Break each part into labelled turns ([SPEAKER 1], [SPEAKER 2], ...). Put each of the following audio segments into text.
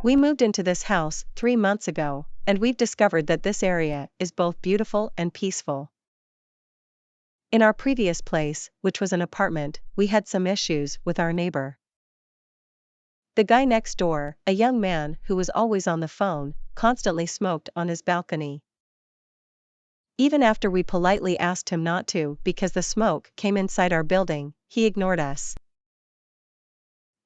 [SPEAKER 1] We moved into this house 3 months ago, and we've discovered that this area is both beautiful and peaceful. In our previous place, which was an apartment, we had some issues with our neighbor. The guy next door, a young man who was always on the phone, constantly smoked on his balcony. Even after we politely asked him not to because the smoke came inside our building, he ignored us.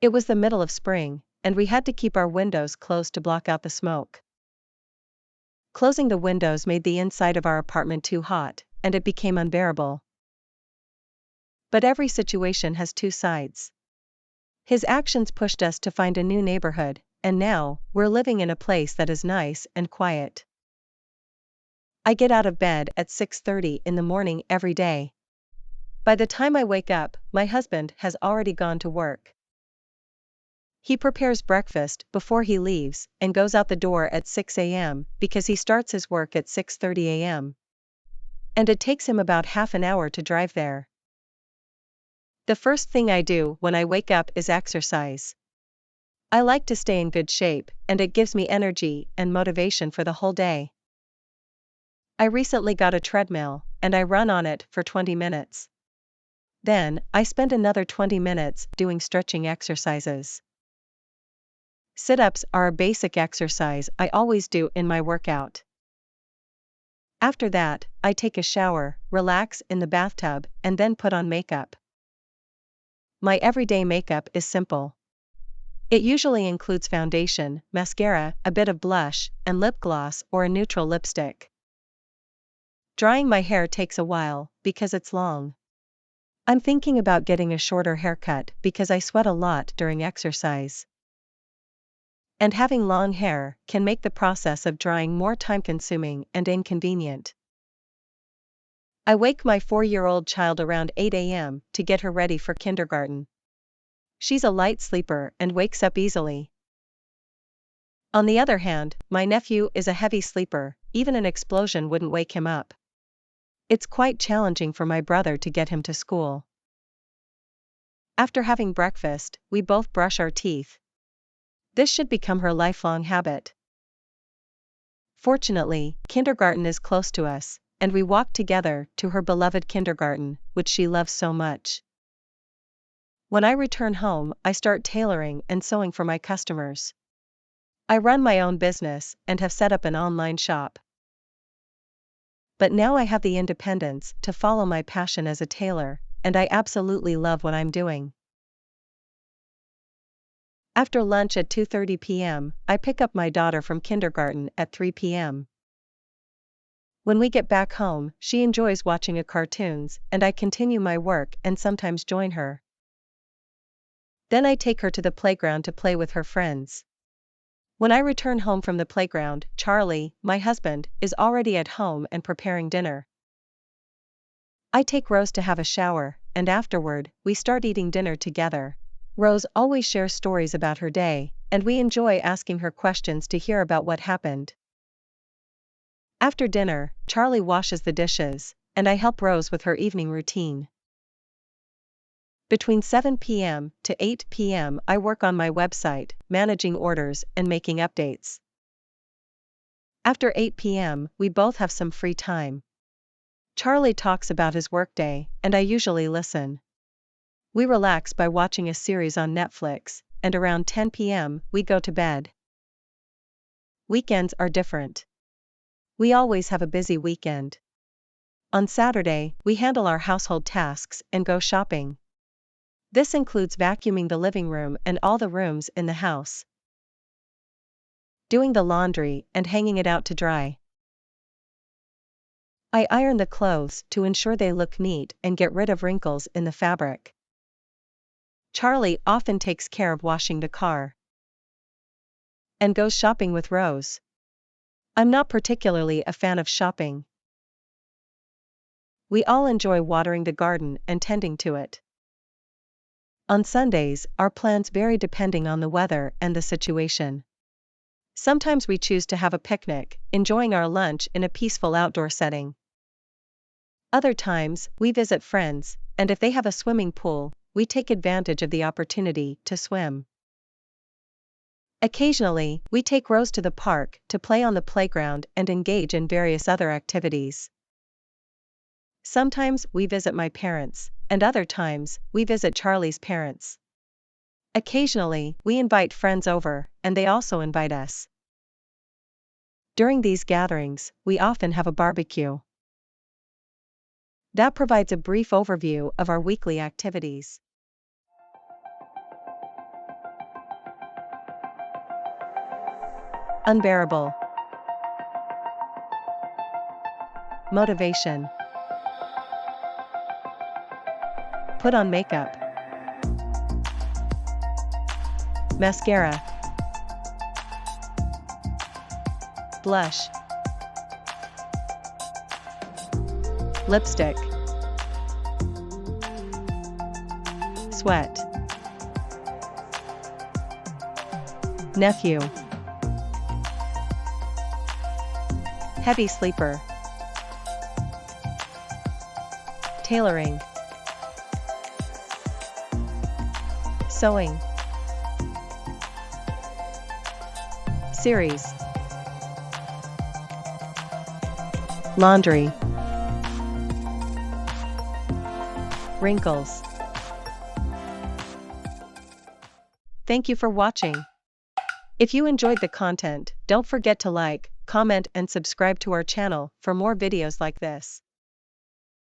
[SPEAKER 1] It was the middle of spring, and we had to keep our windows closed to block out the smoke. Closing the windows made the inside of our apartment too hot, and it became unbearable. But every situation has two sides. His actions pushed us to find a new neighborhood, and now, we're living in a place that is nice and quiet. I get out of bed at 6:30 in the morning every day. By the time I wake up, my husband has already gone to work. He prepares breakfast before he leaves and goes out the door at 6 a.m. because he starts his work at 6:30 a.m. And it takes him about half an hour to drive there. The first thing I do when I wake up is exercise. I like to stay in good shape, and it gives me energy and motivation for the whole day. I recently got a treadmill, and I run on it for 20 minutes. Then, I spend another 20 minutes doing stretching exercises. Sit-ups are a basic exercise I always do in my workout. After that, I take a shower, relax in the bathtub, and then put on makeup. My everyday makeup is simple. It usually includes foundation, mascara, a bit of blush, and lip gloss or a neutral lipstick. Drying my hair takes a while, because it's long. I'm thinking about getting a shorter haircut because I sweat a lot during exercise. And having long hair can make the process of drying more time-consuming and inconvenient. I wake my 4-year-old child around 8 a.m. to get her ready for kindergarten. She's a light sleeper and wakes up easily. On the other hand, my nephew is a heavy sleeper, even an explosion wouldn't wake him up. It's quite challenging for my brother to get him to school. After having breakfast, we both brush our teeth. This should become her lifelong habit. Fortunately, kindergarten is close to us, and we walk together to her beloved kindergarten, which she loves so much. When I return home, I start tailoring and sewing for my customers. I run my own business and have set up an online shop. But now I have the independence to follow my passion as a tailor, and I absolutely love what I'm doing. After lunch at 2:30 p.m., I pick up my daughter from kindergarten at 3 p.m. When we get back home, she enjoys watching cartoons, and I continue my work and sometimes join her. Then I take her to the playground to play with her friends. When I return home from the playground, Charlie, my husband, is already at home and preparing dinner. I take Rose to have a shower, and afterward, we start eating dinner together. Rose always shares stories about her day, and we enjoy asking her questions to hear about what happened. After dinner, Charlie washes the dishes, and I help Rose with her evening routine. Between 7 p.m. to 8 p.m. I work on my website, managing orders and making updates. After 8 p.m., we both have some free time. Charlie talks about his workday, and I usually listen. We relax by watching a series on Netflix, and around 10 p.m., we go to bed. Weekends are different. We always have a busy weekend. On Saturday, we handle our household tasks and go shopping. This includes vacuuming the living room and all the rooms in the house, doing the laundry and hanging it out to dry. I iron the clothes to ensure they look neat and get rid of wrinkles in the fabric. Charlie often takes care of washing the car and goes shopping with Rose. I'm not particularly a fan of shopping. We all enjoy watering the garden and tending to it. On Sundays, our plans vary depending on the weather and the situation. Sometimes we choose to have a picnic, enjoying our lunch in a peaceful outdoor setting. Other times, we visit friends, and if they have a swimming pool, we take advantage of the opportunity to swim. Occasionally, we take Rose to the park to play on the playground and engage in various other activities. Sometimes we visit my parents, and other times we visit Charlie's parents. Occasionally, we invite friends over, and they also invite us. During these gatherings, we often have a barbecue. That provides a brief overview of our weekly activities. Unbearable. Motivation. Put on makeup. Mascara. Blush. Lipstick. Sweat. Nephew. Heavy sleeper. Tailoring. Sewing. Series. Laundry. Wrinkles. Thank you for watching. If you enjoyed the content, don't forget to like, comment and subscribe to our channel for more videos like this.